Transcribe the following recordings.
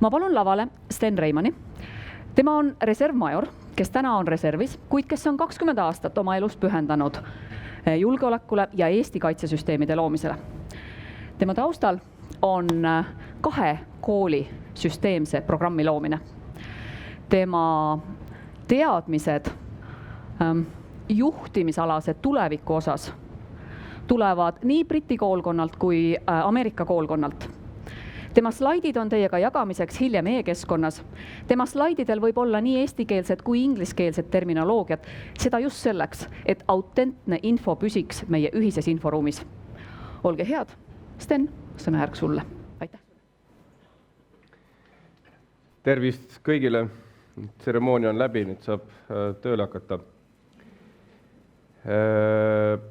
Ma palun lavale Sten Reimanni. Tema on reservmajor, kes täna on reservis, kuid kes on 20 aastat oma elust pühendanud julgeolekule ja Eesti kaitsesüsteemide loomisele. Tema taustal on 2 kooli süsteemse programmi loomine. Tema teadmised juhtimisalase tuleviku osas tulevad nii Briti koolkonnalt kui Ameerika koolkonnalt. Tema slaidid on teiega jagamiseks hiljem e-keskkonnas. Tema slaididel võib olla nii eestikeelsed kui ingliskeelsed terminoloogiat, seda just selleks, et autentne info püsiks meie ühises inforuumis. Olge head, Sten, sõnajärg sulle. Aitäh. Tervist kõigile. Tseremoonia on läbi, nüüd saab tööle hakata.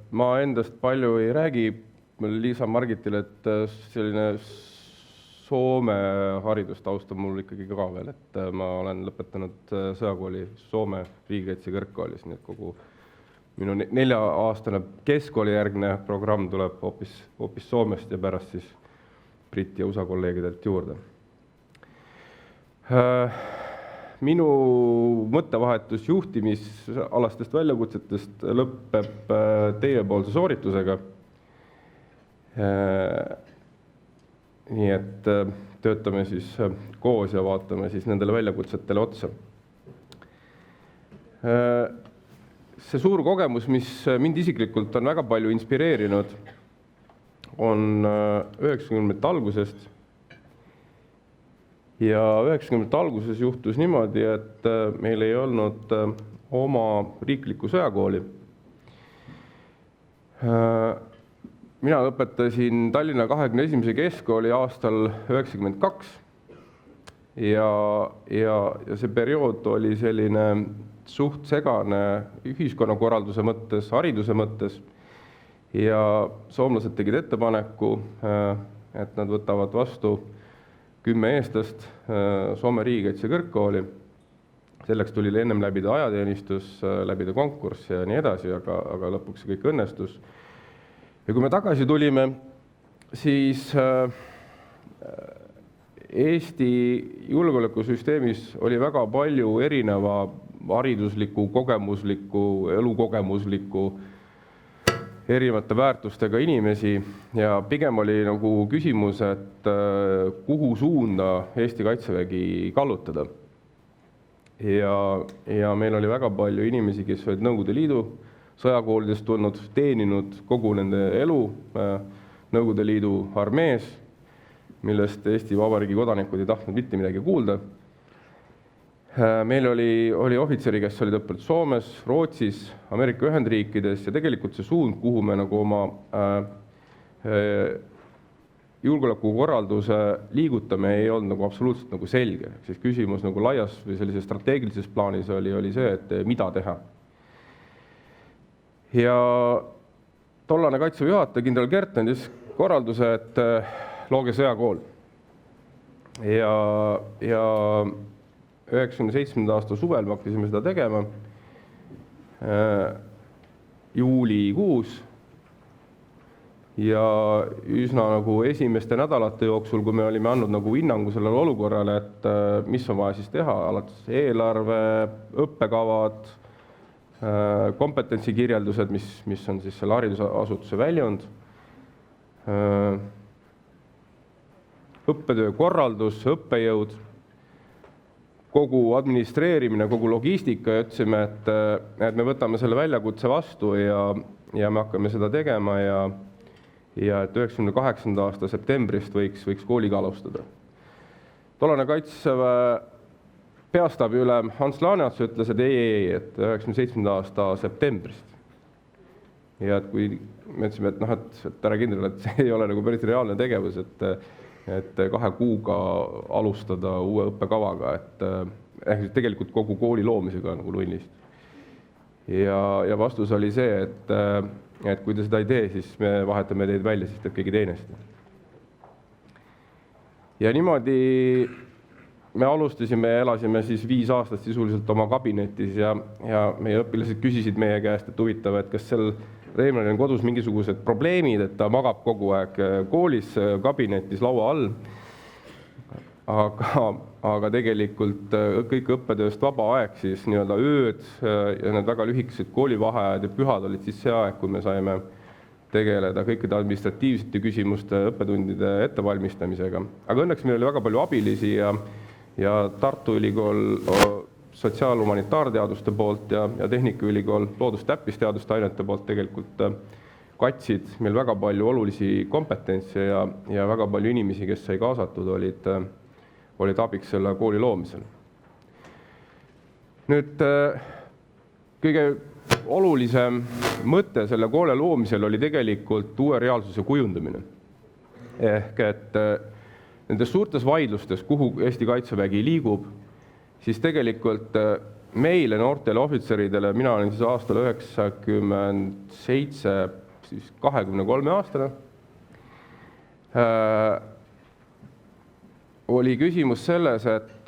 Ma endast palju ei räägi. Liisa Margitile, et selline Soome haridustausta mul ikkagi ka veel, et ma olen lõpetanud sõjakooli Soome riigikaitse kõrgkoolis, nii et kogu minu 4-aastane keskkooli-järgne programm tuleb hoopis Soomest ja pärast siis Briti ja USA kolleegidelt juurde. Minu mõttevahetus juhtimisalastest väljakutsetest lõpeb teiepoolse sooritusega. Nii et töötame siis koos ja vaatame siis nendele väljakutsetele otsa. See suur kogemus, mis mind isiklikult on väga palju inspireerinud, on 90-ndate algusest. Ja 90-ndate alguses juhtus niimoodi, et meil ei olnud oma riiklikku sõjakooli. Mina lõpetasin Tallinna 21. keskkooli aastal 92 ja see periood oli selline suht segane ühiskonnakorralduse mõttes, hariduse mõttes ja soomlased tegid ettepaneku, et nad võtavad vastu 10 eestlast Soome riigikaitse kõrgkooli. Selleks tuli ennem läbida ajateenistus, läbida konkurss ja nii edasi, aga lõpuks kõik õnnestus. Ja kui me tagasi tulime, siis Eesti julgeolekusüsteemis oli väga palju erineva haridusliku, kogemusliku, elukogemusliku, erinevate väärtustega inimesi ja pigem oli nagu küsimus, et kuhu suunda Eesti kaitsevägi kallutada. Ja meil oli väga palju inimesi, kes olid Nõukogude Liidu sõjakoolidest tulnud, teeninud kogu nende elu Nõukogude Liidu armees, millest Eesti Vabariigi kodanikud ei tahtnud mitte midagi kuulda. Meil oli ohvitseri, kes olid õppinud Soomes, Rootsis, Ameerika Ühendriikides ja tegelikult see suund, kuhu me nagu oma julgeolekukorralduse liigutame, ei olnud nagu absoluutselt nagu selge. Siis küsimus nagu laias või sellises strateegilises plaanis oli see, et mida teha. Ja tollane kaitseväe juhataja kindral Kert andis korralduse, et looge sõjakool. Ja 97. aasta suvel me hakkasime seda tegema juulikuus ja üsna nagu esimeste nädalate jooksul, kui me olime andnud nagu hinnangu sellele olukorrale, et mis on vaja siis teha, alates eelarve, õppekavad, kompetentsikirjeldused, mis on siis selle haridusasutuse väljund, õppetöö korraldus, õppejõud, kogu administreerimine, kogu logistika ja ütlesime, et me võtame selle väljakutse vastu ja me hakkame seda tegema ja et 98. aasta septembrist võiks kooliga alustada. Tollane kaitseväe peastaabi ülem Hans Laaneots ütles, et ei, et 97. aasta septembrist. Ja et kui me ütlesime, et ära kindral, et see ei ole nagu päris reaalne tegevus, et 2 kuuga alustada uue õppekavaga, et tegelikult kogu kooli loomisega nagu nullist. Ja vastus oli see, et kui te seda ei tee, siis me vahetame teid välja, siis teeb keegi teenesti. Ja niimoodi me alustasime ja elasime siis 5 aastat sisuliselt oma kabinetis ja meie õpilased küsisid meie käest, et huvitav, et kas sel Reimanil on kodus mingisugused probleemid, et ta magab kogu aeg koolis, kabinetis, laua all. aga tegelikult kõik õppetööst vaba aeg, siis nii-öelda ööd ja need väga lühikesed koolivaheajad ja pühad olid siis see aeg, kui me saime tegeleda kõikide administratiivsete küsimuste õppetundide ettevalmistamisega. Aga õnneks meil oli väga palju abilisi ja Tartu Ülikool sotsiaalhumanitaarteaduste poolt ja Tehnikaülikool loodus-täppisteaduste ainete poolt tegelikult katsid meil väga palju olulisi kompetentse ja väga palju inimesi, kes sai kaasatud, olid abiks selle kooli loomisel. Nüüd kõige olulisem mõte selle kooli loomisel oli tegelikult uue reaalsuse kujundamine. Ehk et nendes suurtes vaidlustes, kuhu Eesti Kaitsevägi liigub, siis tegelikult meile, noortele ohvitseridele, mina olin siis aastal 1997, siis 23 aastane, oli küsimus selles, et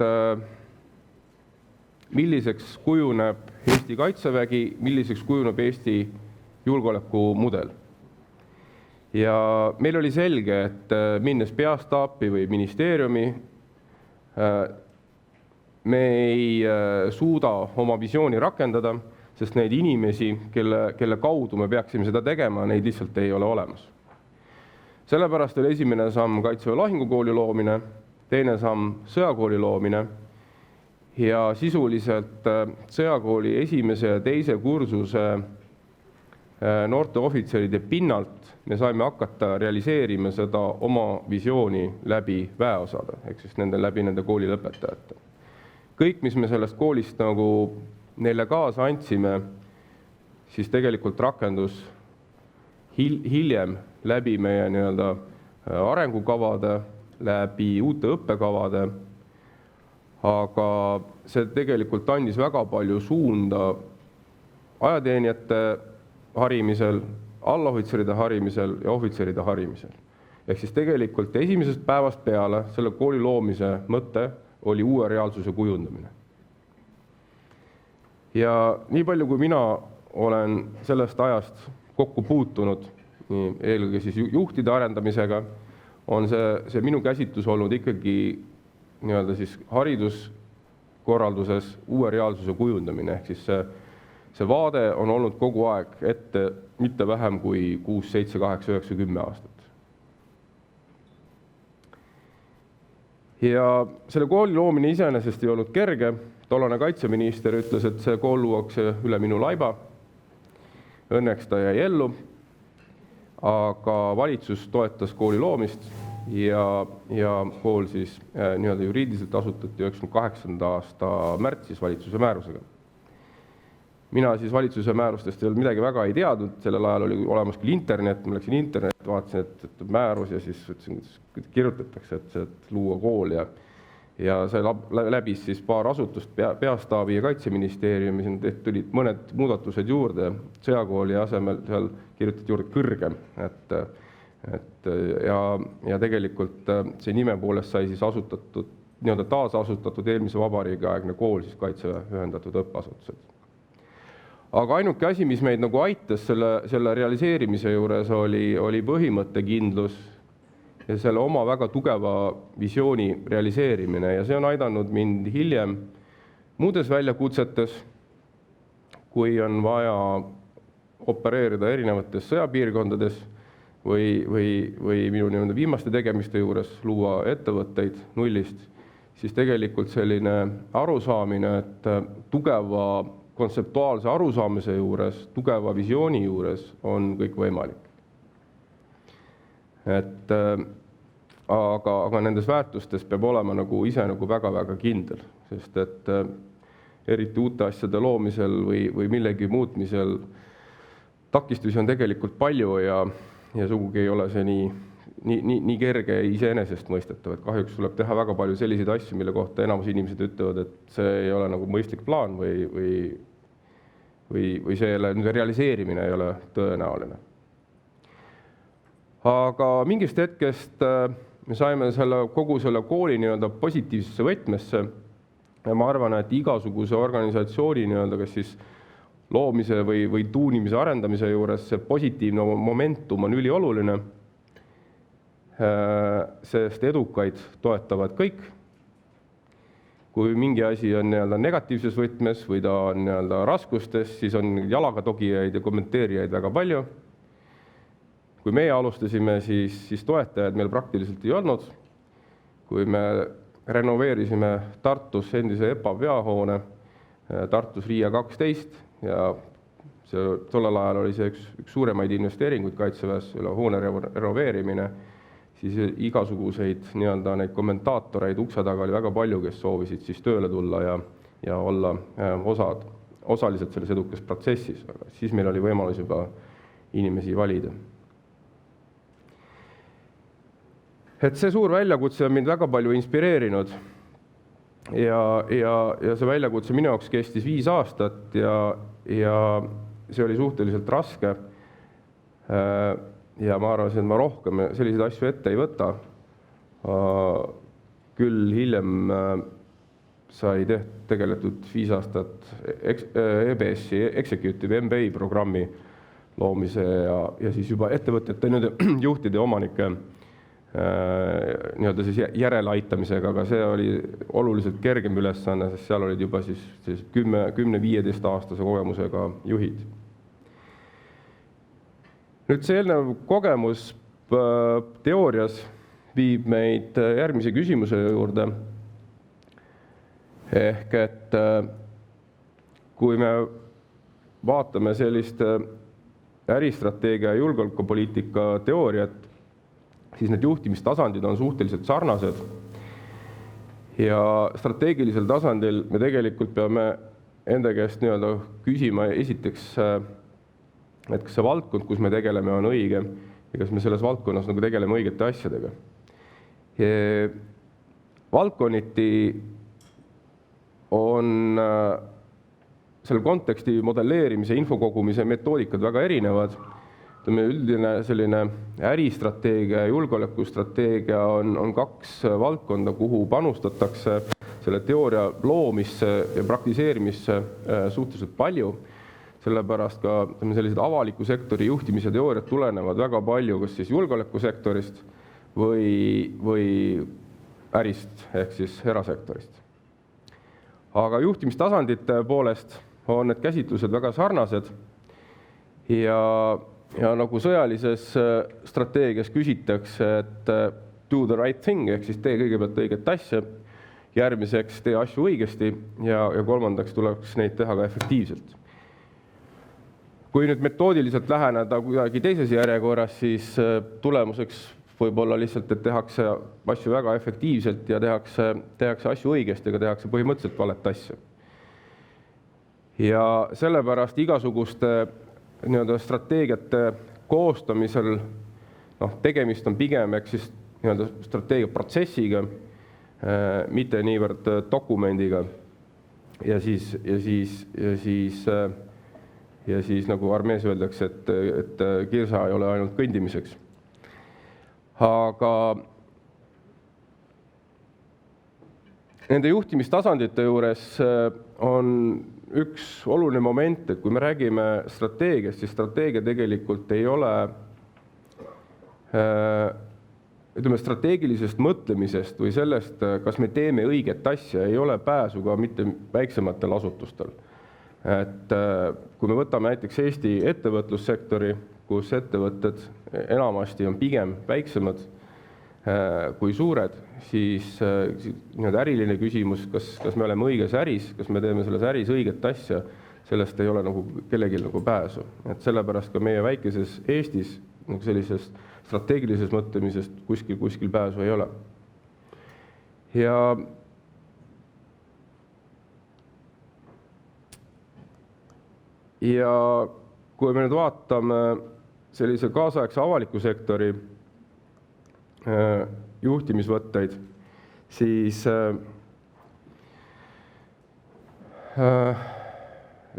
milliseks kujuneb Eesti Kaitsevägi, milliseks kujuneb Eesti julgeolekumudel. Ja meil oli selge, et minnes peastaapi või ministeeriumi, me ei suuda oma visiooni rakendada, sest neid inimesi, kelle kaudu me peaksime seda tegema, neid lihtsalt ei ole olemas. Sellepärast oli esimene samm Kaitseväe lahingukooli loomine, teine samm sõjakooli loomine ja sisuliselt sõjakooli esimese ja teise kursuse noorte ohvitseride pinnalt me saime hakata realiseerima seda oma visiooni läbi väeosade, ehk siis läbi nende kooli lõpetajate. Kõik, mis me sellest koolist nagu neile kaasa andsime, siis tegelikult rakendus hiljem läbi meie nii-öelda arengukavade, läbi uute õppekavade, aga see tegelikult andis väga palju suunda ajateenijate harimisel, allohvitseride harimisel ja ohvitseride harimisel. Ehk siis tegelikult esimesest päevast peale selle kooli loomise mõte oli uue reaalsuse kujundamine. Ja nii palju, kui mina olen sellest ajast kokku puutunud, eelkõige siis juhtide arendamisega, on see minu käsitlus olnud ikkagi nii-öelda siis hariduskorralduses uue reaalsuse kujundamine, ehk siis see vaade on olnud kogu aeg ette mitte vähem kui 6, 7, 8, 9, 10 aastat. Ja selle kooli loomine iseenesest ei olnud kerge. Tollane kaitseminister ütles, et see kool luuakse üle minu laiba. Õnneks ta jäi ellu, aga valitsus toetas kooli loomist ja kool siis nii-öelda juriidiliselt asutati 98. aasta märtsis valitsuse määrusega. Mina siis valitsuse määrustest midagi väga ei teadnud, sellel ajal oli olemas küll internet, ma läksin internet, vaatasin, et määrus ja siis ütlesin, et kirjutatakse, et luua kool ja see läbis siis paar asutust, peastaabi ja Kaitseministeeriumi, tulid mõned muudatused juurde, sõjakooli asemel seal kirjutati juurde kõrgem, ja tegelikult see nime poolest sai siis asutatud, nii-öelda taasasutatud eelmise vabariigi aegne kool, siis Kaitseväe ühendatud õppeasutused. Aga ainuke asi, mis meid nagu aitas selle realiseerimise juures, oli põhimõttekindlus ja selle oma väga tugeva visiooni realiseerimine ja see on aidanud mind hiljem muudes väljakutsetes, kui on vaja opereerida erinevates sõjapiirkondades või minu viimaste tegemiste juures luua ettevõtteid nullist, siis tegelikult selline arusaamine, et tugeva kontseptuaalse arusaamise juures, tugeva visiooni juures on kõik võimalik. Aga nendes väärtustes peab olema nagu ise nagu väga-väga kindel, sest et eriti uute asjade loomisel või millegi muutmisel takistusi on tegelikult palju ja sugugi ei ole see nii kerge iseenesest mõistetav, et kahjuks tuleb teha väga palju selliseid asju, mille kohta enamus inimesed ütlevad, et see ei ole nagu mõistlik plaan või selle realiseerimine ei ole tõenäoline. Aga mingist hetkest me saime kogu selle kooli nii-öelda positiivsesse võtmesse ja ma arvan, et igasuguse organisatsiooni nii-öelda kas siis loomise või tuunimise arendamise juures see positiivne momentum on ülioluline, sest edukaid toetavad kõik kui mingi asi on nii-öelda negatiivses võtmes või ta on nii-öelda raskustes, siis on jalaga togijaid ja kommenteerijaid väga palju. Kui meie alustasime, siis toetajaid meil praktiliselt ei olnud. Kui me renoveerisime Tartus endise EPA peahoone, Tartus Riia 12 ja tollel ajal oli see üks suuremaid investeeringuid Kaitseväes, hoone renoveerimine, siis igasuguseid nii-öelda neid kommentaatoreid ukse taga oli väga palju, kes soovisid siis tööle tulla ja olla osaliselt selles edukas protsessis. Siis meil oli võimalus juba inimesi valida. Et see suur väljakutse on mind väga palju inspireerinud ja see väljakutse minu jaoks kestis 5 aastat ja see oli suhteliselt raske. Ja ma arvasin, et ma rohkem selliseid asju ette ei võta. Küll hiljem sai tegeletud 5 aastat EBS-i Executive MBA programmi loomise ja siis juba ettevõtete juhtide ja omanike nii-öelda siis järeleaitamisega, aga see oli oluliselt kergem ülesanne, sest seal olid juba siis 10-15 aastase kogemusega juhid. Nüüd see eelnev kogemus teoorias viib meid järgmise küsimuse juurde. Ehk et kui me vaatame sellist äristrateegia ja julgeolekupoliitika teooriat, siis need juhtimistasandid on suhteliselt sarnased. Ja strateegilisel tasandil me tegelikult peame enda käest nii-öelda küsima esiteks, et kas see valdkond, kus me tegeleme, on õige ja kas me selles valdkonnas nagu tegeleme õigete asjadega. Valdkonniti on selle konteksti modelleerimise, infokogumise metoodikad väga erinevad. Üldine selline äristrateegia ja julgeolekustrateegia on 2 valdkonda, kuhu panustatakse selle teooria loomisse ja praktiseerimisse suhteliselt palju. Sellepärast ka sellised avaliku sektori juhtimise teooriad tulenevad väga palju, kas siis julgeolekusektorist või ärist ehk siis erasektorist. Aga juhtimistasandite poolest on need käsitlused väga sarnased ja nagu sõjalises strateegias küsitakse, et do the right thing ehk siis tee kõigepealt õiget asja, järgmiseks tee asju õigesti ja kolmandaks tuleks neid teha ka efektiivselt. Kui nüüd metoodiliselt läheneda kuidagi teises järjekorras, siis tulemuseks võib olla lihtsalt, et tehakse asju väga efektiivselt ja tehakse asju õigesti, aga tehakse põhimõtteliselt valet asja. Ja sellepärast igasuguste nii-öelda strateegiate koostamisel tegemist on pigem siis nii-öelda strateegia protsessiga, mitte niivõrd dokumendiga ja siis nagu armees öeldakse, et kirsa ei ole ainult kõndimiseks. Aga nende juhtimistasandite juures on üks oluline moment, et kui me räägime strateegiast, siis strateegia tegelikult ei ole strateegilisest mõtlemisest või sellest, kas me teeme õiget asja, ei ole pääsu ka mitte väiksematel asutustel. Et kui me võtame näiteks Eesti ettevõtlussektori, kus ettevõtted enamasti on pigem väiksemad kui suured, siis äriline küsimus, kas me oleme õiges äris, kas me teeme selles äris õiget asja, sellest ei ole nagu kellelgi nagu pääsu. Et sellepärast ka meie väikeses Eestis sellisest strateegilisest mõtlemisest kuskil pääsu ei ole. Ja kui me nüüd vaatame sellise kaasaegse avaliku sektori juhtimisvõtteid, siis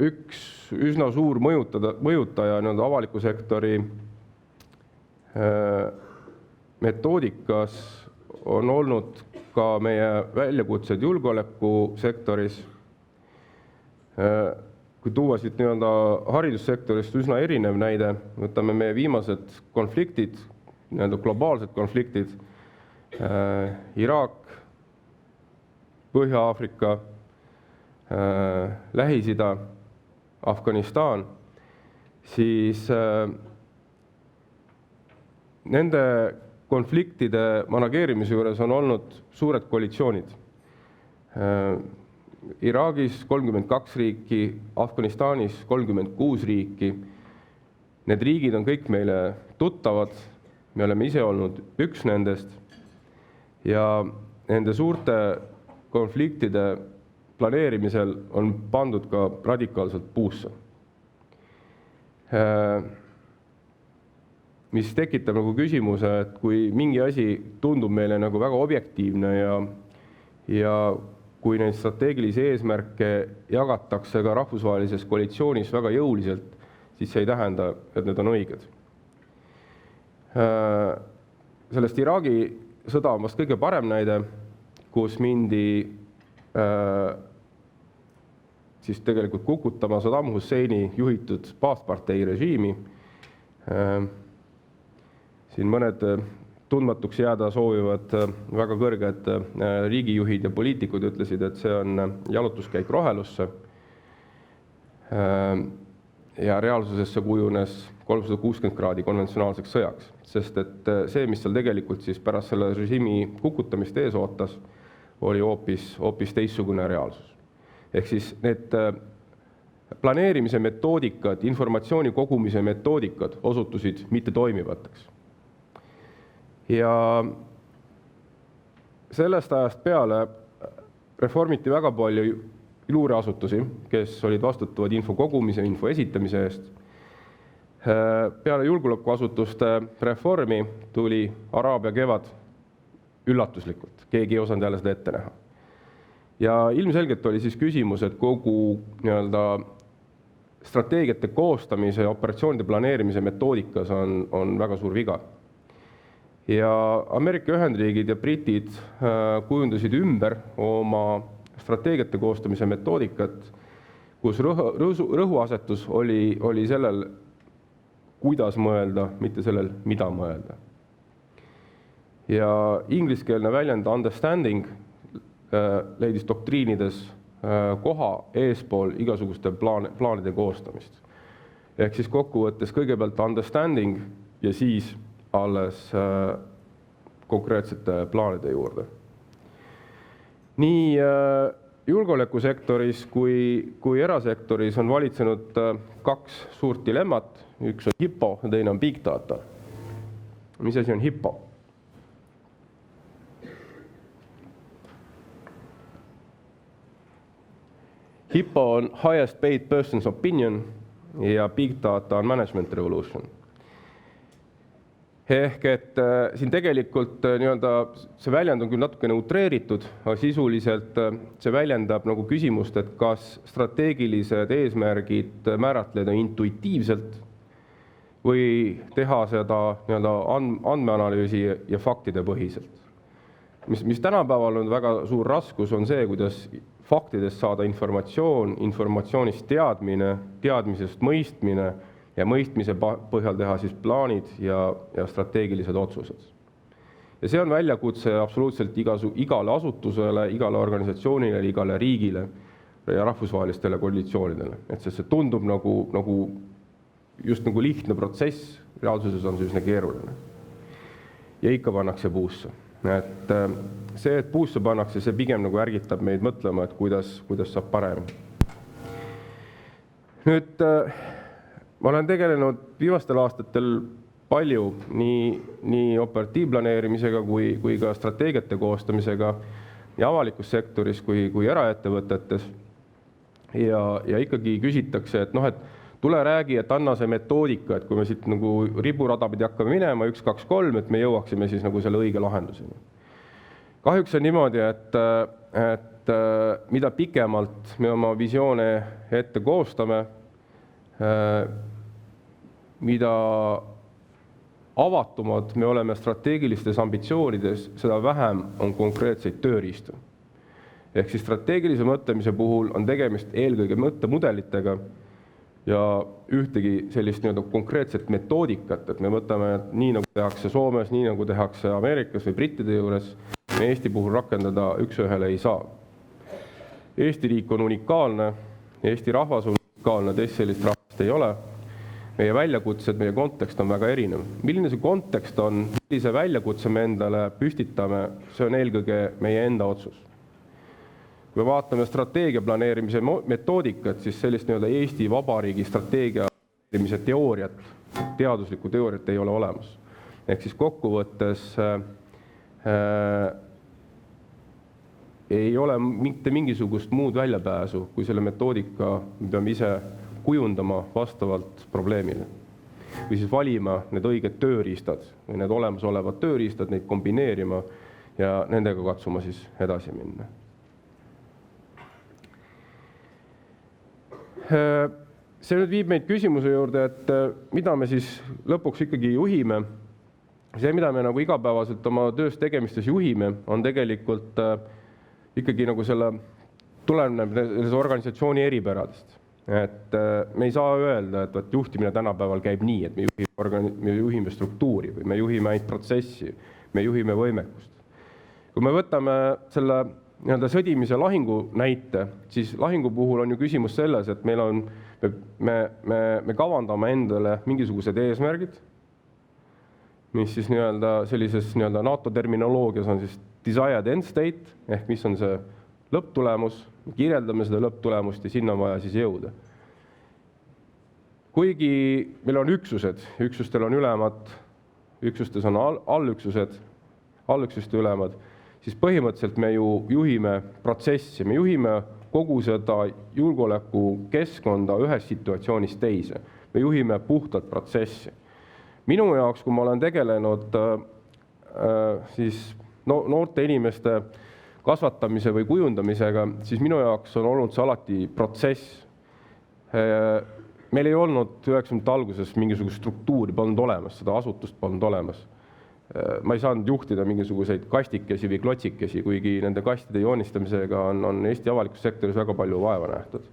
üks üsna suur mõjutaja avaliku sektori metoodikas on olnud ka meie väljakutsed julgeolekusektoris. Kui tuua siit haridussektorist üsna erinev näide, võtame meie viimased konfliktid, globaalsed konfliktid, Iraak, Põhja-Aafrika, Lähis-Ida, Afganistan, siis nende konfliktide manageerimise juures on olnud suured koalitsioonid. Iraagis 32 riiki, Afganistanis 36 riiki. Need riigid on kõik meile tuttavad, me oleme ise olnud üks nendest ja nende suurte konfliktide planeerimisel on pandud ka radikaalselt puusse. Mis tekitab nagu küsimuse, et kui mingi asi tundub meile nagu väga objektiivne ja kui neid strateegilisi eesmärke jagatakse ka rahvusvahelises koalitsioonis väga jõuliselt, siis see ei tähenda, et need on õiged. Sellest Iraagi sõda on vast kõige parem näide, kus mindi siis tegelikult kukutama Saddam Husseini juhitud baaspartei režiimi. Siin mõned tundmatuks jääda soovivad väga kõrged riigijuhid ja poliitikud ütlesid, et see on jalutuskäik rohelusse. Ja reaalsusesse kujunes 360 kraadi konventsionaalseks sõjaks, sest et see, mis seal tegelikult siis pärast selle režiimi kukutamist ees ootas, oli hoopis teistsugune reaalsus. Ehk siis need planeerimise metoodikad, informatsiooni kogumise metoodikad osutusid mitte toimivateks. Ja sellest ajast peale reformiti väga palju luureasutusi, kes olid vastutavad info kogumise, info esitamise eest. Peale julgeolekuasutuste reformi tuli Araabia kevad üllatuslikult, keegi ei osanud jälle seda ette näha. Ja ilmselgelt oli siis küsimus, et kogu strateegiate koostamise ja operatsioonide planeerimise metoodikas on väga suur viga. Ja Ameerika Ühendriigid ja britid kujundasid ümber oma strateegiate koostamise metoodikat, kus rõhuasetus oli sellel, kuidas mõelda, mitte sellel, mida mõelda. Ja ingliskeelne väljend understanding leidis doktriinides koha eespool igasuguste plaanide koostamist. Ehk siis kokkuvõttes kõigepealt understanding ja siis alles konkreetsete plaanide juurde. Nii julgeolekusektoris kui erasektoris on valitsenud kaks suurt dilemmat. Üks on HIPPO ja teine on Big Data. Mis asi on HIPPO? HIPPO on Highest Paid Person's Opinion ja Big Data on Management Revolution. Ehk et siin tegelikult see väljend on küll natuke utreeritud, aga sisuliselt see väljendab nagu küsimust, et kas strateegilised eesmärgid määratleda intuitiivselt või teha seda andmeanalüüsi ja faktide põhiselt. Mis tänapäeval on väga suur raskus, on see, kuidas faktidest saada informatsioon, informatsioonist teadmine, teadmisest mõistmine ja mõistmise põhjal teha siis plaanid ja strateegilised otsused. Ja see on väljakutse absoluutselt igale asutusele, igale organisatsioonile, igale riigile ja rahvusvahelistele koalitsioonidele. Et see tundub just nagu lihtne protsess, reaalsuses on see üsna keeruline. Ja ikka pannakse puusse. Et see, et puusse pannakse, see pigem nagu ärgitab meid mõtlema, et kuidas saab paremini. Nüüd ma olen tegelenud viimastel aastatel palju nii operatiivplaneerimisega kui ka strateegiate koostamisega nii avalikus sektoris kui eraettevõtetes. Ja ikkagi küsitakse, et tule räägi, et anna see metoodika, et kui me siit nagu riburada pidi hakkame minema 1, 2, 3, et me jõuaksime siis nagu selle õige lahenduseni. Kahjuks on niimoodi, et mida pikemalt me oma visioone ette koostame, mida avatumad me oleme strateegilistes ambitsioonides, seda vähem on konkreetseid tööriistu. Ehk siis strateegilise mõtlemise puhul on tegemist eelkõige mõttemudelitega ja ühtegi sellist konkreetset metoodikat, et me võtame nii nagu tehakse Soomes, nii nagu tehakse Ameerikas või brittide juures, me Eesti puhul rakendada üks ühele ei saa. Eesti riik on unikaalne, Eesti rahvas on unikaalne, teist sellist rahvast ei ole. Meie väljakutsed, meie kontekst on väga erinev. Milline see kontekst on, millise väljakutse me endale püstitame, see on eelkõige meie enda otsus. Kui me vaatame strateegia planeerimise metoodikat, siis sellist Eesti Vabariigi strateegia planeerimise teooriat, teaduslikku teooriat ei ole olemas. Ehk siis kokkuvõttes ei ole mitte mingisugust muud väljapääsu, kui selle metoodika me peame ise kujundama vastavalt probleemile. Või siis valima need õiged tööriistad või need olemasolevad tööriistad, neid kombineerima ja nendega katsuma siis edasi minna. See nüüd viib meid küsimuse juurde, et mida me siis lõpuks ikkagi juhime. See, mida me nagu igapäevaselt oma töös tegemistes juhime, on tegelikult ikkagi nagu tuleneb organisatsiooni eripäradest. Et me ei saa öelda, et juhtimine tänapäeval käib nii, et me juhime struktuuri või me juhime ainult protsessi, me juhime võimekust. Kui me võtame selle sõdimise lahingu näite, siis lahingu puhul on ju küsimus selles, et me kavandame endale mingisugused eesmärgid, mis siis sellises NATO terminoloogias on siis desired end state, ehk mis on see lõpptulemus, kirjeldame seda lõpptulemust ja sinna on vaja siis jõuda. Kuigi meil on üksused, üksustel on ülemad, üksustes on allüksused, allüksuste ülemad, siis põhimõtteliselt me ju juhime protsessi, me juhime kogu seda julgeolekukeskkonda ühest situatsioonist teise. Me juhime puhtalt protsessi. Minu jaoks, kui ma olen tegelenud siis noorte inimeste kasvatamise või kujundamisega, siis minu jaoks on olnud see alati protsess. Meil ei olnud 90 alguses mingisugust struktuuri polnud olemas, seda asutust polnud olemas. Ma ei saanud juhtida mingisuguseid kastikesi või klotsikesi, kuigi nende kastide joonistamisega on Eesti avalikus sektoris väga palju vaeva nähtud.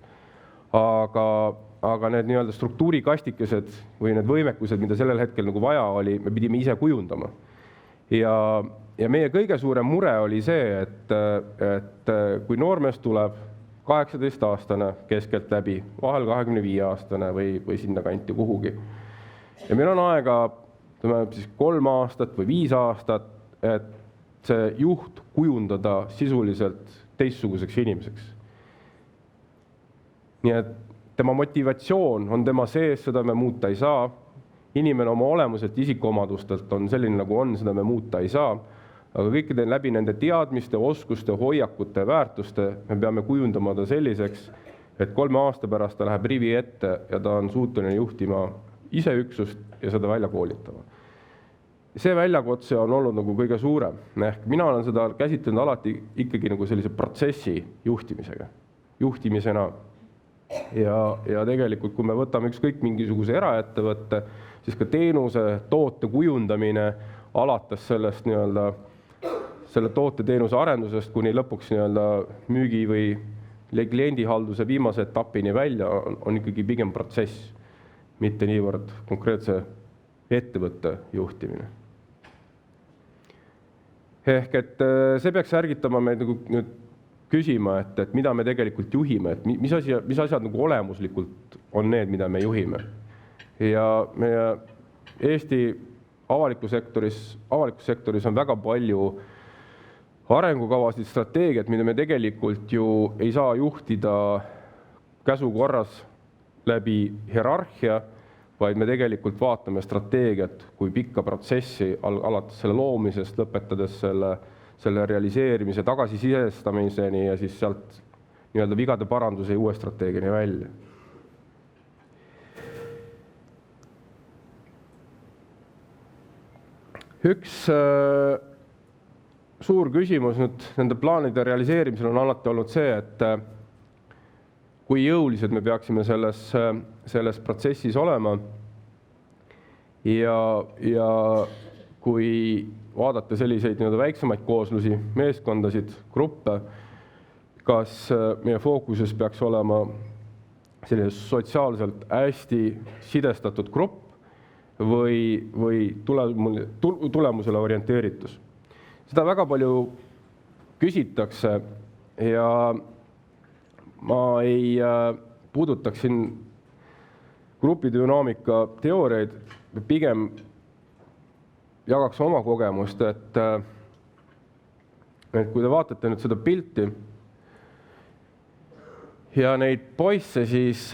Aga need struktuurikastikesed või need võimekused, mida sellel hetkel vaja oli, me pidime ise kujundama. Ja meie kõige suurem mure oli see, et kui noormees tuleb 18-aastane keskelt läbi, vahel 25-aastane või sinna kanti kuhugi. Ja meil on aega 3 aastat või 5 aastat, et see juht kujundada sisuliselt teistsuguseks inimeseks. Nii et tema motivatsioon on tema sees, seda me muuta ei saa. Inimene oma olemuselt isikuomadustelt on selline nagu on, seda me muuta ei saa. Aga kõikide läbi nende teadmiste, oskuste, hoiakute, väärtuste me peame kujundama ta selliseks, et 3 aasta pärast ta läheb rivi ette ja ta on suuteline juhtima ise üksust ja seda välja koolitama. See väljakutse on olnud kõige suurem. Ehk mina olen seda käsitlenud alati ikkagi sellise protsessi juhtimisena. Ja tegelikult, kui me võtame ükskõik mingisuguse eraettevõtte, siis ka teenuse, toote kujundamine alates sellest selle toote teenuse arendusest kuni lõpuks müügi või kliendihalduse viimase etapini välja on ikkagi pigem protsess, mitte niivõrd konkreetse ettevõtte juhtimine. Ehk et see peaks ärgitama meid nüüd küsima, et mida me tegelikult juhime, et mis asjad olemuslikult on need, mida me juhime. Ja meie Eesti avalikus sektoris on väga palju arengukavasid, strateegiat, mida me tegelikult ju ei saa juhtida käsukorras läbi hierarhia, vaid me tegelikult vaatame strateegiat kui pikka protsessi alates selle loomisest, lõpetades selle realiseerimise, tagasisisestamiseni ja siis sealt vigade paranduse ja uue strateegiani välja. Üks suur küsimus nüüd nende plaanide realiseerimisel on alati olnud see, et kui jõulised me peaksime selles protsessis olema ja kui vaadata selliseid väiksemaid kooslusi, meeskondasid, gruppe, kas meie fookuses peaks olema selline sotsiaalselt hästi sidestatud grupp või tulemusele orienteeritus. Seda väga palju küsitakse ja ma ei puudutaks siin grupidünaamika teooriaid, pigem jagaks oma kogemust, et kui te vaatate nüüd seda pilti ja neid poisse, siis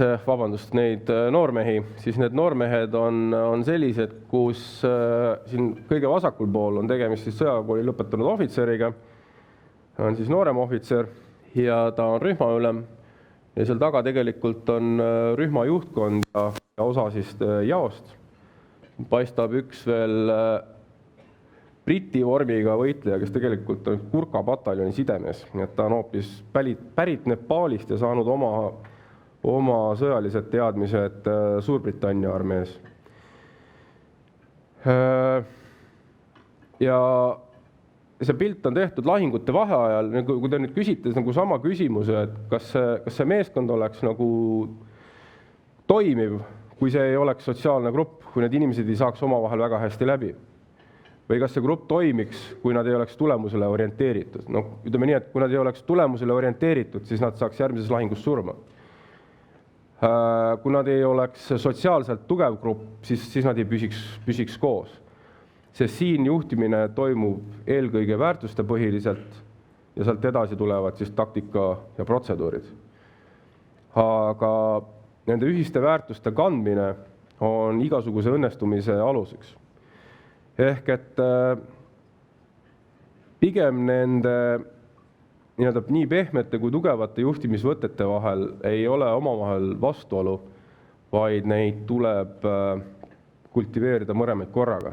neid noormehi, siis need noormehed on sellised, kus siin kõige vasakul pool on tegemist siis sõjakooli lõpetanud ohvitseriga, on siis noorem ohvitser ja ta on rühmaülem ja seal taga tegelikult on rühma juhtkond ja osa siis jaost. Paistab üks veel Briti vormiga võitleja, kes tegelikult on Gurkha pataljoni sidemes, nii et ta on hoopis pärit Nepaalist ja saanud oma sõjalised teadmised Suurbritannia armees. Ja see pilt on tehtud lahingute vaheajal, kui te nüüd küsite nagu sama küsimuse, et kas see meeskond oleks nagu toimiv, kui see ei oleks sotsiaalne grupp, kui need inimesed ei saaks omavahel väga hästi läbi. Või kas see grupp toimiks, kui nad ei oleks tulemusele orienteeritud. No, ütleme nii, et kui nad ei oleks tulemusele orienteeritud, siis nad saaks järgmises lahingus surma. Kui nad ei oleks sotsiaalselt tugev grupp, siis nad ei püsiks koos. Sest siin juhtimine toimub eelkõige väärtuste põhiliselt ja sealt edasi tulevad siis taktika ja protseduurid. Aga nende ühiste väärtuste kandmine on igasuguse õnnestumise aluseks. Ehk et pigem nende nii pehmete kui tugevate juhtimisvõtete vahel ei ole omavahel vastuolu, vaid neid tuleb kultiveerida mõlemaid korraga.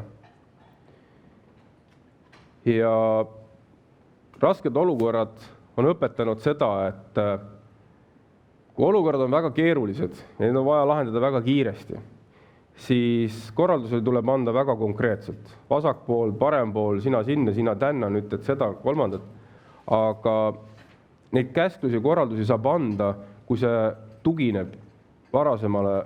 Ja rasked olukorrad on õpetanud seda, et kui olukorrad on väga keerulised ja neid on vaja lahendada väga kiiresti, siis korraldusel tuleb anda väga konkreetselt. Vasak pool, parem pool, sina sinna, sina tänna, nüüd et seda, kolmandat. Aga neid käsklusi ja korraldusi saab anda, kui see tugineb varasemale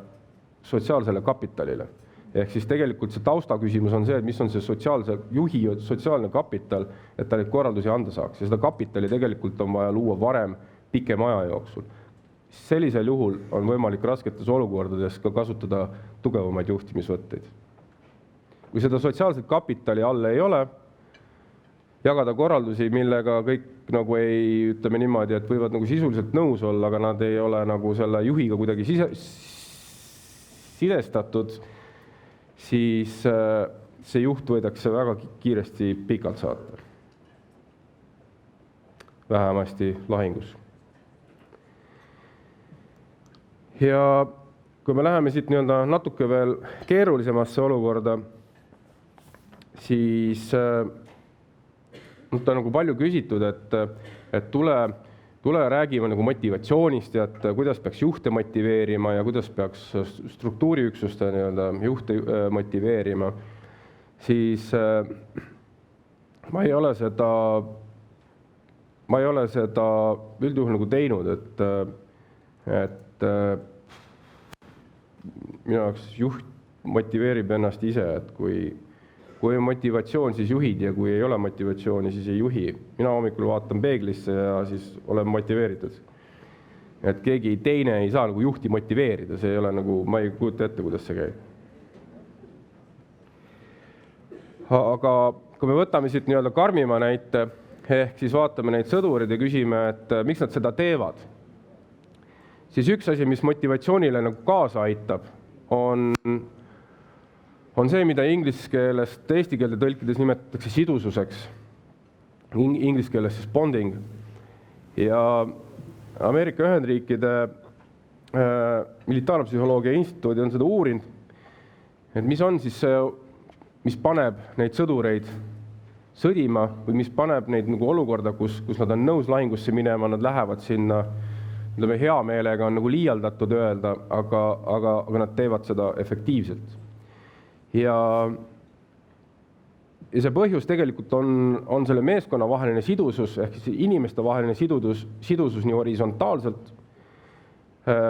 sotsiaalsele kapitalile. Ehk siis tegelikult see taustaküsimus on see, et mis on see sotsiaalse juhi sotsiaalne kapital, et ta neid korraldusi anda saaks. Ja seda kapitali tegelikult on vaja luua varem pikema aja jooksul. Sellisel juhul on võimalik rasketes olukordades ka kasutada tugevamaid juhtimisvõtteid. Kui seda sotsiaalset kapitali all ei ole, jagada korraldusi, millega kõik nagu ei ütleme niimoodi, et võivad nagu sisuliselt nõus olla, aga nad ei ole nagu selle juhiga kuidagi sidestatud, siis see juht võidakse väga kiiresti pikalt saata. Vähemasti lahingus. Ja kui me läheme siit natuke veel keerulisemasse olukorda, siis on nagu palju küsitud, et tule räägime nagu motivatsioonist ja et kuidas peaks juhte motiveerima ja kuidas peaks struktuuriüksuste juhte motiveerima, siis ma ei ole seda üldjuhul nagu teinud, et minu jaoks juht motiveerib ennast ise, et kui on motivatsioon, siis juhid ja kui ei ole motivatsiooni, siis ei juhi. Mina hommikul vaatan peeglisse ja siis olen motiveeritud. Et keegi teine ei saa nagu juhti motiveerida, see ei ole nagu, ma ei kujuta ette, kuidas see käib. Aga kui me võtame siit karmima näite, ehk siis vaatame neid sõdurid ja küsime, et miks nad seda teevad, siis üks asi, mis motivatsioonile nagu kaasa aitab, on see, mida inglise keelest eesti keelde tõlkides nimetatakse sidususeks. Inglise keeles siis bonding. Ja Ameerika Ühendriikide militaarpsühholoogia instituudi on seda uurinud, et mis on siis see, mis paneb neid sõdureid sõdima või mis paneb neid nagu olukorda, kus nad on nõus lahingusse minema, nad lähevad sinna, hea meelega on nagu liialdatud öelda, aga nad teevad seda efektiivselt. Ja see põhjus tegelikult on selle meeskonna vaheline sidusus, ehk inimeste vaheline sidusus nii horisontaalselt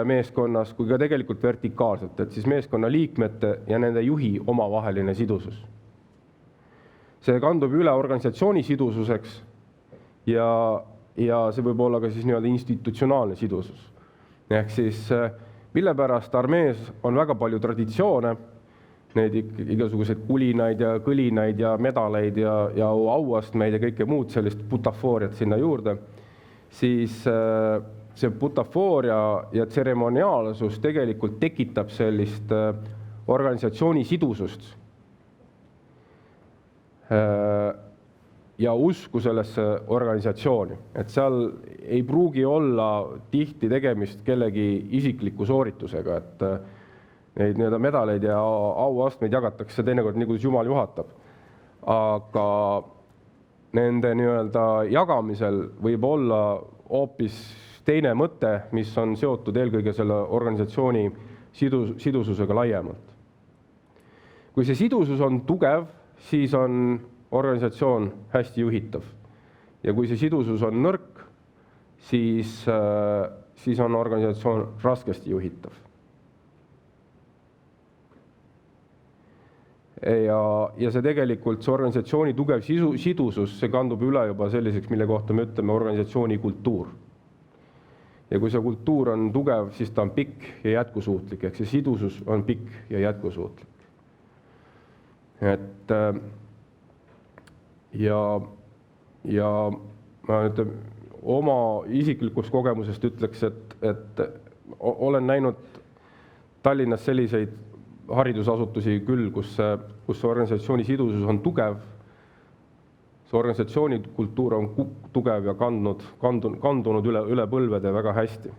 meeskonnas kui ka tegelikult vertikaalselt, et siis meeskonna liikmete ja nende juhi omavaheline sidusus. See kandub üle organisatsiooni sidususeks ja ja see võib olla ka siis nii-öelda institutsionaalne sidusus. Ehk siis mille pärast armees on väga palju traditsioone, neid igasuguseid kulinaid ja kõlinaid ja medaleid ja auastmeid ja kõike muud sellist butafooriat sinna juurde, siis see butafooria ja tseremoniaalsus tegelikult tekitab sellist organisatsiooni sidusust ja usku sellesse organisatsiooni, et seal ei pruugi olla tihti tegemist kellegi isikliku sooritusega, et neid nii-öelda medaleid ja auastmeid jagatakse teinekord nii, kuidas Jumal juhatab. Aga nende nii-öelda jagamisel võib olla hoopis teine mõte, mis on seotud eelkõige selle organisatsiooni sidususega laiemalt. Kui see sidusus on tugev, siis on organisatsioon hästi juhitav. Ja kui see sidusus on nõrk, siis on organisatsioon raskesti juhitav. Ja see tegelikult, see organisatsiooni tugev sidusus, see kandub üle juba selliseks, mille kohta me ütleme organisatsiooni kultuur. Ja kui see kultuur on tugev, siis ta on pikk ja jätkusuutlik, ehk see sidusus on pikk ja jätkusuutlik. Et ja ma nüüd oma isiklikust kogemusest ütleks, et olen näinud Tallinnas selliseid haridusasutusi küll, kus organisatsiooni sidusus on tugev, see organisatsiooni kultuur on tugev ja kandunud üle põlvede väga hästi.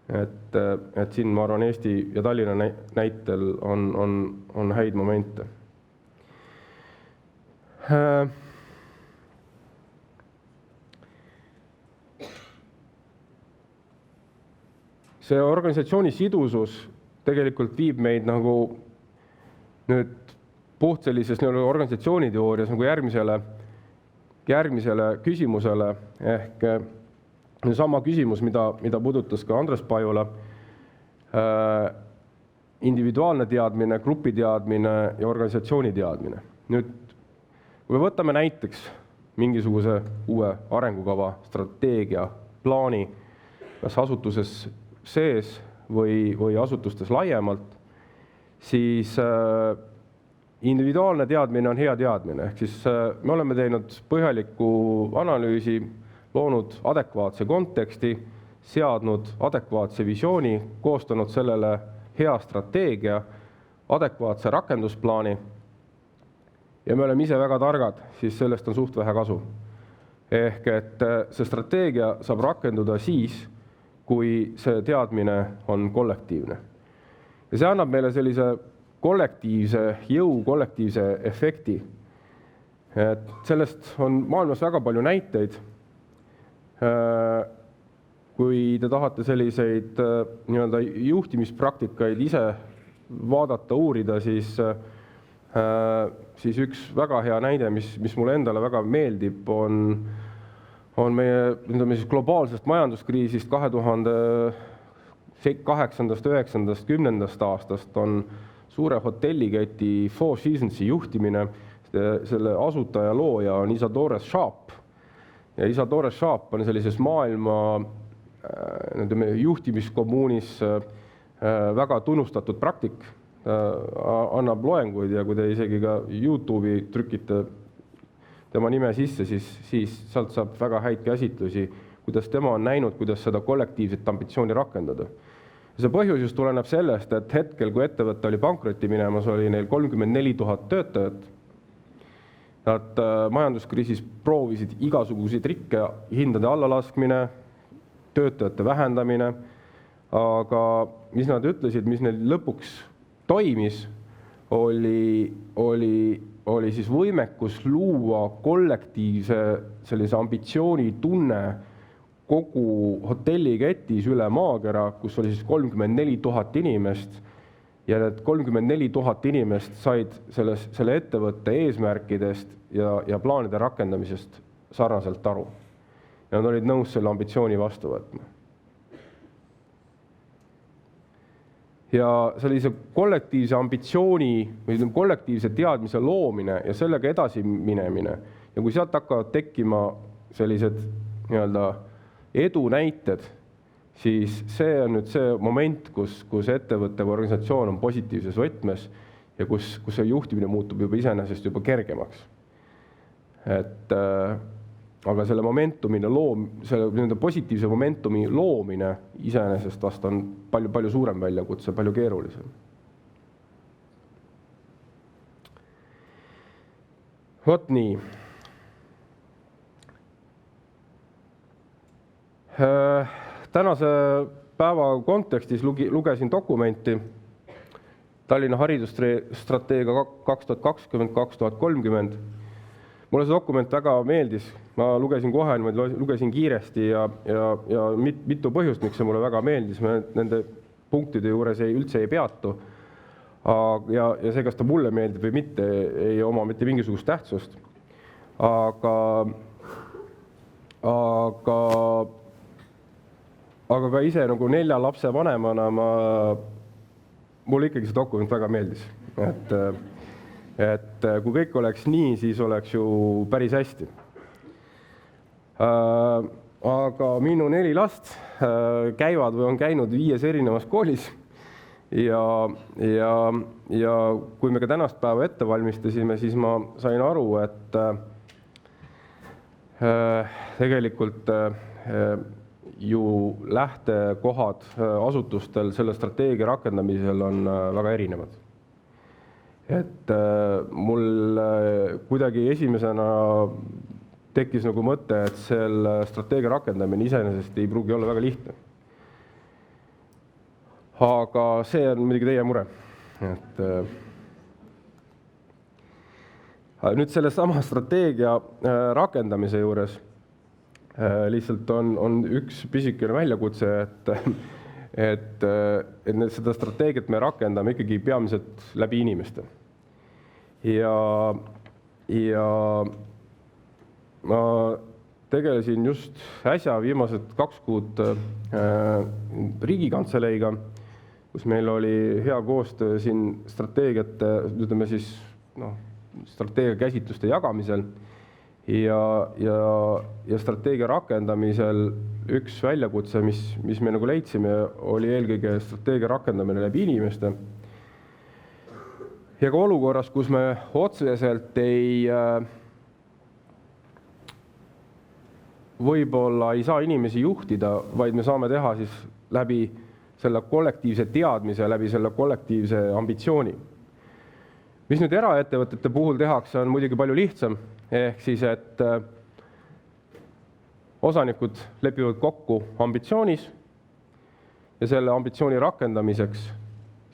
Et siin ma arvan Eesti ja Tallinna näitel on häid momente. See organisatsiooni sidusus tegelikult viib meid nagu nüüd puht sellises organisatsiooniteoorias nagu järgmisele küsimusele ehk sama küsimus, mida puudutas ka Andres Pajula, individuaalne teadmine, grupi teadmine ja organisatsiooni teadmine. Nüüd, kui me võtame näiteks mingisuguse uue arengukava, strateegia, plaani, kas asutuses sees või asutustes laiemalt, siis individuaalne teadmine on hea teadmine. Ehk siis me oleme teinud põhjaliku analüüsi, loonud adekvaatse konteksti, seadnud adekvaatse visiooni, koostanud sellele hea strateegia, adekvaatse rakendusplaani ja me oleme ise väga targad, siis sellest on suht vähe kasu. Ehk et see strateegia saab rakenduda siis, kui see teadmine on kollektiivne. Ja see annab meile sellise kollektiivse jõu, kollektiivse efekti. Et sellest on maailmas väga palju näiteid. Kui te tahate selliseid nii-öelda juhtimispraktikaid ise vaadata, uurida, siis üks väga hea näide, mis mulle endale väga meeldib, on meie globaalsest majanduskriisist 2008, 9, 10 aastast on suure hotelliketi Four Seasonsi juhtimine. Selle asutaja looja on Isadora Sharp. Ja Isadora Sharp on sellises maailma juhtimiskommuunis väga tunnustatud praktik. Annab loenguid ja kui te isegi ka YouTube'i trükite tema nime sisse, siis sealt saab väga häid käsitlusi, kuidas tema on näinud, kuidas seda kollektiivset ambitsiooni rakendada. Ja see põhjus just tuleneb sellest, et hetkel, kui ettevõte oli pankrotti minemas, oli neil 34 000 töötajat. Nad majanduskriisis proovisid igasuguseid trikke, hindade allalaskmine, töötajate vähendamine, aga mis nad ütlesid, mis neil lõpuks toimis, oli siis võimekus luua kollektiivse sellise ambitsiooni tunne kogu hotelliketis üle maakera, kus oli siis 34 000 inimest ja need 34 000 inimest said selle ettevõtte eesmärkidest ja plaanide rakendamisest sarnaselt aru. Ja nad olid nõus selle ambitsiooni vastu võtma. Ja sellise kollektiivse ambitsiooni või kollektiivse teadmise loomine ja sellega edasi minemine ja kui sealt hakkavad tekkima sellised nii-öelda edu näited, siis see on nüüd see moment, kus ettevõtte või organisatsioon on positiivses võtmes ja kus see juhtimine muutub juba iseenesest juba kergemaks. Aga selle positiivse momentumi loomine iseenesest vast on palju suurem väljakutse, palju keerulisem. Vot nii. Tänase päeva kontekstis lugesin dokumenti Tallinna haridusstrateegia 2020-2030. Mulle see dokument väga meeldis, ma lugesin kohe, lugesin kiiresti ja mitu põhjust, miks see mulle väga meeldis, me nende punktide juures üldse ei peatu. Ja see, kas ta mulle meeldib või mitte, ei oma mitte mingisugust tähtsust. Aga ka ise nagu 4 lapse vanemana mulle ikkagi see dokument väga meeldis. Et kui kõik oleks nii, siis oleks ju päris hästi. Aga minu 4 last käivad või on käinud 5 erinevas koolis ja kui me ka tänast päeva ette valmistasime, siis ma sain aru, et tegelikult ju lähtekohad asutustel selle strateegia rakendamisel on väga erinevad. Et mul kuidagi esimesena tekkis nagu mõte, et selle strateegia rakendamine iseenesest ei pruugi olla väga lihtne. Aga see on muidugi teie mure. Nüüd selle sama strateegia rakendamise juures lihtsalt on üks pisikene väljakutse, et seda strateegiat me rakendame ikkagi peamiselt läbi inimeste. Ja ma tegelesin just äsja viimased 2 kuud Riigikantseleiga, kus meil oli hea koostöö siin strateegiate, ütleme siis, strateegia käsitluste jagamisel ja strateegia rakendamisel üks väljakutse, mis me nagu leidsime, oli eelkõige strateegia rakendamine läbi inimeste. Ja ka olukorras, kus me otseselt võib-olla ei saa inimesi juhtida, vaid me saame teha siis läbi selle kollektiivse teadmise, läbi selle kollektiivse ambitsiooni. Mis nüüd eraettevõtete puhul tehakse, on muidugi palju lihtsam, ehk siis, et osanikud lepivad kokku ambitsioonis ja selle ambitsiooni rakendamiseks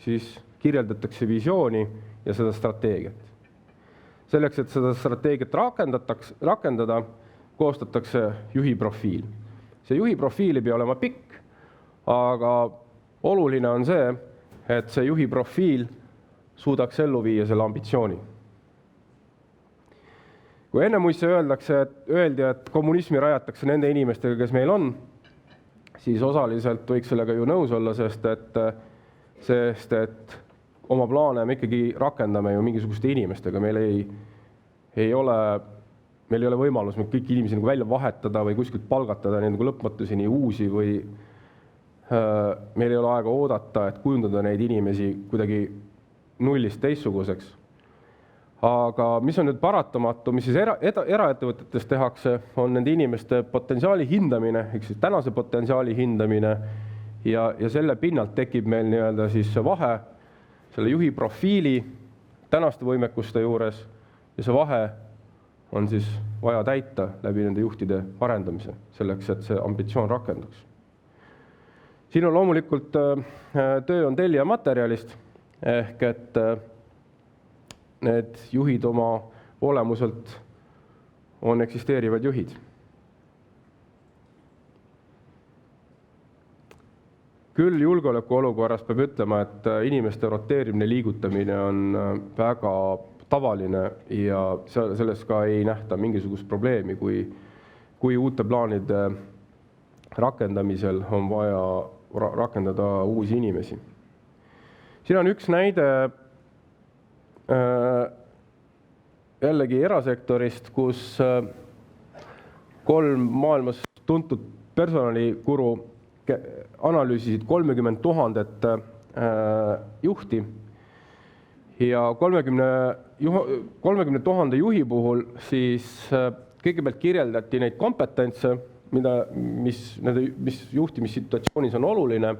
siis kirjeldatakse visiooni ja seda strateegiat. Selleks, et seda strateegiat rakendada, koostatakse juhi profiil. See juhi profiil ei pea olema pikk, aga oluline on see, et see juhi profiil suudaks ellu viia selle ambitsiooni. Kui enne muisse öeldi, et kommunismi rajatakse nende inimestega, kes meil on, siis osaliselt võiks sellega ju nõus olla, sest et oma plaane me ikkagi rakendame ju mingisuguste inimestega. Meil ei ole võimalus kõiki inimesi nagu välja vahetada või kuskilt palgatada nagu lõpmatuseni uusi või meil ei ole aega oodata, et kujundada neid inimesi kuidagi nullist teistsuguseks. Aga mis on nüüd paratamatu, mis siis eraettevõtetes tehakse, on nende inimeste potentsiaali hindamine, ehk siis tänase potentsiaali hindamine ja selle pinnalt tekib meil nii-öelda siis vahe selle juhi profiili tänaste võimekuste juures ja see vahe on siis vaja täita läbi nende juhtide arendamise, selleks, et see ambitsioon rakenduks. Siin on loomulikult töö on tellija materjalist, ehk et need juhid oma olemuselt on eksisteerivad juhid. Küll julgeolekuolukorras peab ütlema, et inimeste roteerimine, liigutamine on väga tavaline ja selles ka ei nähta mingisugust probleemi, kui uute plaanide rakendamisel on vaja rakendada uusi inimesi. Siin on üks näide jällegi erasektorist, kus 3 maailmas tuntud personalikuru analüüsisid 30 000 juhti ja 30 000 juhi puhul siis kõigepealt kirjeldati neid kompetentse, mis juhtimissituatsioonis on oluline.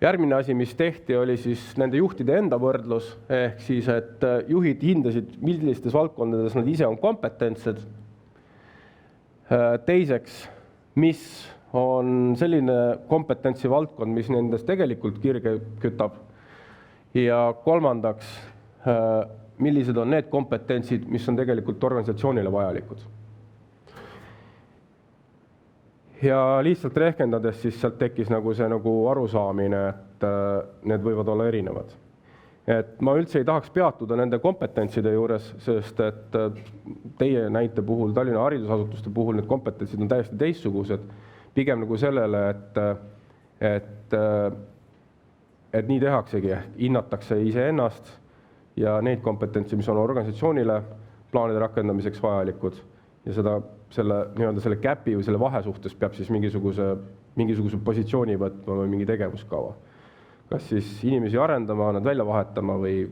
Järgmine asi, mis tehti, oli siis nende juhtide enda võrdlus, ehk siis, et juhid hindasid, millistes valdkondades nad ise on kompetentsed. Teiseks, mis on selline kompetentsi valdkond, mis nendes tegelikult kirge kütab. Ja kolmandaks, millised on need kompetentsid, mis on tegelikult organisatsioonile vajalikud. Ja lihtsalt rehkendades siis sealt tekkis see arusaamine, et need võivad olla erinevad. Et ma üldse ei tahaks peatuda nende kompetentside juures, sest et teie näite puhul, Tallinna haridusasutuste puhul need kompetentsid on täiesti teistsugused. Pigem sellele, et nii tehaksegi, hinnatakse iseennast ja neid kompetentsi, mis on organisatsioonile plaanide rakendamiseks vajalikud ja selle käpi või selle vahe suhtes peab siis mingisuguse positsiooni võtma või mingi tegevuskava. Kas siis inimesi arendama, nad välja vahetama või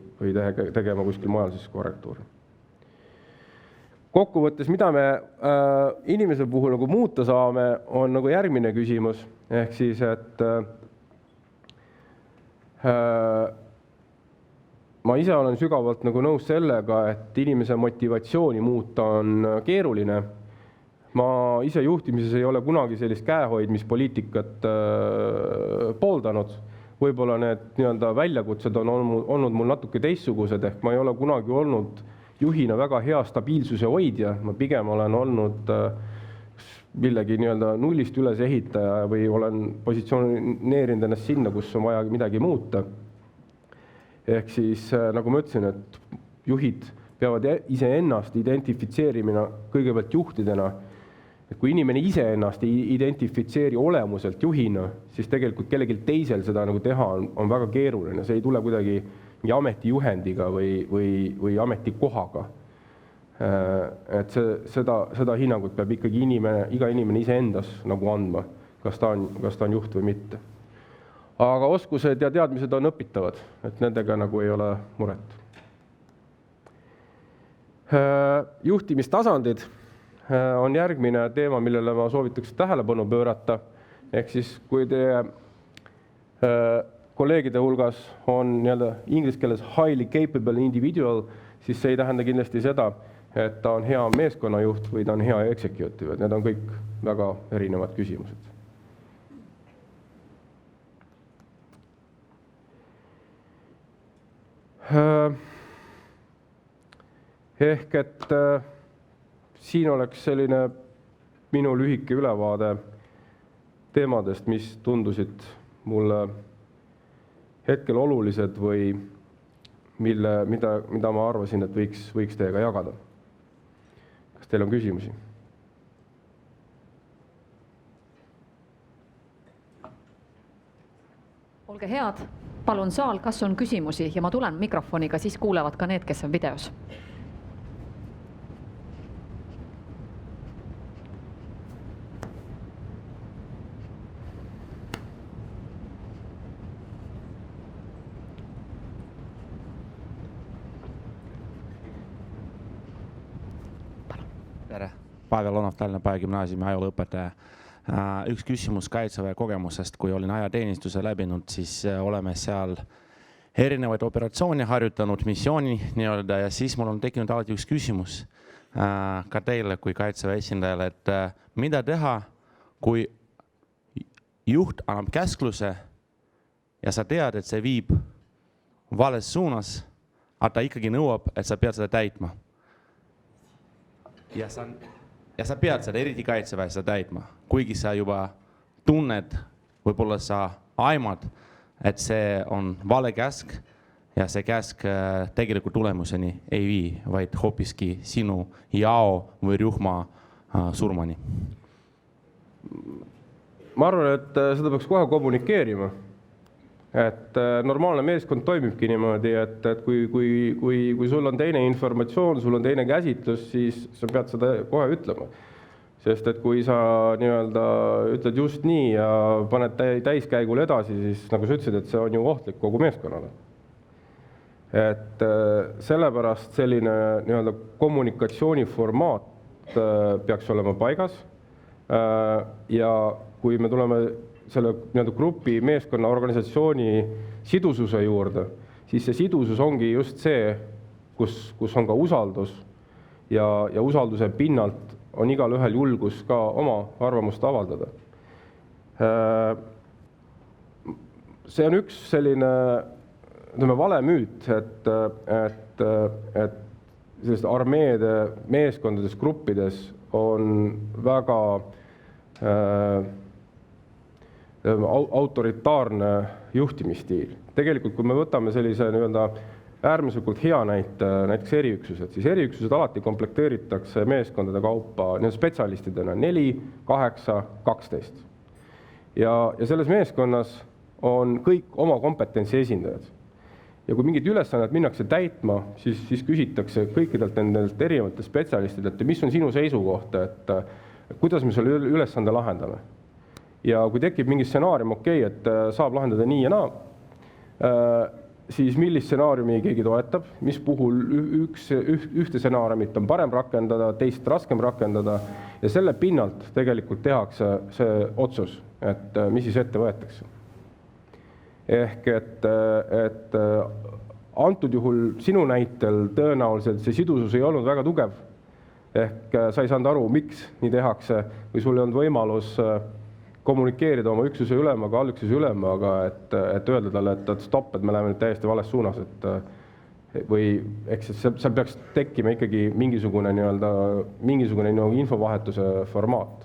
tegema kuskil mujal siis korrektuuri. Kokkuvõttes, mida me inimese puhul muuta saame, on järgmine küsimus. Ehk siis, et ma ise olen sügavalt nõus sellega, et inimese motivatsiooni muuta on keeruline. Ma ise juhtimises ei ole kunagi sellist käehoidmispoliitikat pooldanud. Võib-olla need väljakutsed on olnud mul natuke teistsugused, ehk ma ei ole kunagi olnud juhina väga hea stabiilsuse hoidja. Ma pigem olen olnud millegi nullist üles ehitaja või olen positsioneerinud ennast sinna, kus on vaja midagi muuta. Ehk siis, nagu ma ütlesin, et juhid peavad iseennast identifitseerimine kõigepealt juhtidena. Et kui inimene iseennast ei identifitseeri olemuselt juhina, siis tegelikult kellelgi teisel seda teha on väga keeruline. See ei tule kuidagi ametijuhendiga või ametikohaga. Et seda hinnangut peab ikkagi iga inimene iseendas andma, kas ta on juht või mitte. Aga oskused ja teadmised on õpitavad, et nendega ei ole muret. Juhtimistasandid on järgmine teema, millele ma soovitaks tähelepanu pöörata. Ehk siis, kui teie kolleegide hulgas on inglise keeles highly capable individual, siis see ei tähenda kindlasti seda, et ta on hea meeskonnajuht või ta on hea executive. Need on kõik väga erinevad küsimused. Ehk et siin oleks selline minu lühike ülevaade teemadest, mis tundusid mulle hetkel olulised või mida ma arvasin, et võiks teiega jagada. Kas teil on küsimusi? Olge head, palun saal, kas on küsimusi ja ma tulen mikrofoniga, siis kuulevad ka need, kes on videos. Tere, Pavel Lonov, Tallinna Päägümnaasiumi ajalooõpetaja. Üks küsimus Kaitseväe kogemusest, kui olin ajateenistuse läbinud, siis oleme seal erinevaid operatsioone harjutanud, missiooni ja siis mul on tekkinud alati üks küsimus ka teile kui Kaitseväe esindajale, et mida teha, kui juht annab käskluse ja sa tead, et see viib vales suunas, aga ta ikkagi nõuab, et sa pead seda täitma. Ja sa pead seda, eriti Kaitseväes seda täitma, kuigi sa juba tunned, võib-olla sa aimad, et see on vale käsk ja see käsk tegelikult tulemuseni ei vii, vaid hoopiski sinu jao või rühma surmani. Ma arvan, et seda peaks kohe kommunikeerima. Et normaalne meeskond toimibki niimoodi, et kui sul on teine informatsioon, sul on teine käsitlus, siis sa pead seda kohe ütlema. sest et kui sa nii-öelda ütled just nii ja paned täiskäigul edasi, siis nagu sa ütlesid, et see on ju ohtlik kogu meeskonnale. Et sellepärast selline nii-öelda kommunikatsiooniformaat peaks olema paigas ja kui me tuleme selle nii-öelda grupi, meeskonna, organisatsiooni sidususe juurde, siis see sidusus ongi just see, kus on ka usaldus ja usalduse pinnalt on igal ühel julgus ka oma arvamust avaldada. See on üks selline valemüüt, et sellised armeede, meeskondades, gruppides on väga autoritaarne juhtimisstiil. Tegelikult, kui me võtame sellise nii-öelda äärmuslikult hea näite, näiteks eriüksused, siis eriüksused alati komplekteeritakse meeskondade kaupa spetsialistidena 4, 8, 12. Ja selles meeskonnas on kõik oma kompetentsi esindajad. Ja kui mingid ülesanded minnakse täitma, siis küsitakse kõikidelt nendelt erinevatelt spetsialistidelt, mis on sinu seisukoht, et kuidas me selle ülesande lahendame. Ja kui tekib mingi stsenaarium, et saab lahendada nii ja naa, siis millist stsenaariumi keegi toetab, mis puhul ühte stsenaariumit on parem rakendada, teist raskem rakendada ja selle pinnalt tegelikult tehakse see otsus, et mis siis ette võetakse. Ehk et antud juhul sinu näitel tõenäoliselt see sidusus ei olnud väga tugev. Ehk sa ei saanud aru, miks nii tehakse või sul ei olnud võimalus kommunikeerida oma üksuse ülemaga, allüksuse ülemaga, et öelda talle, et stopp, et me läheme nüüd täiesti vales suunas, või eks seal peaks tekkima ikkagi mingisugune infovahetuse formaat.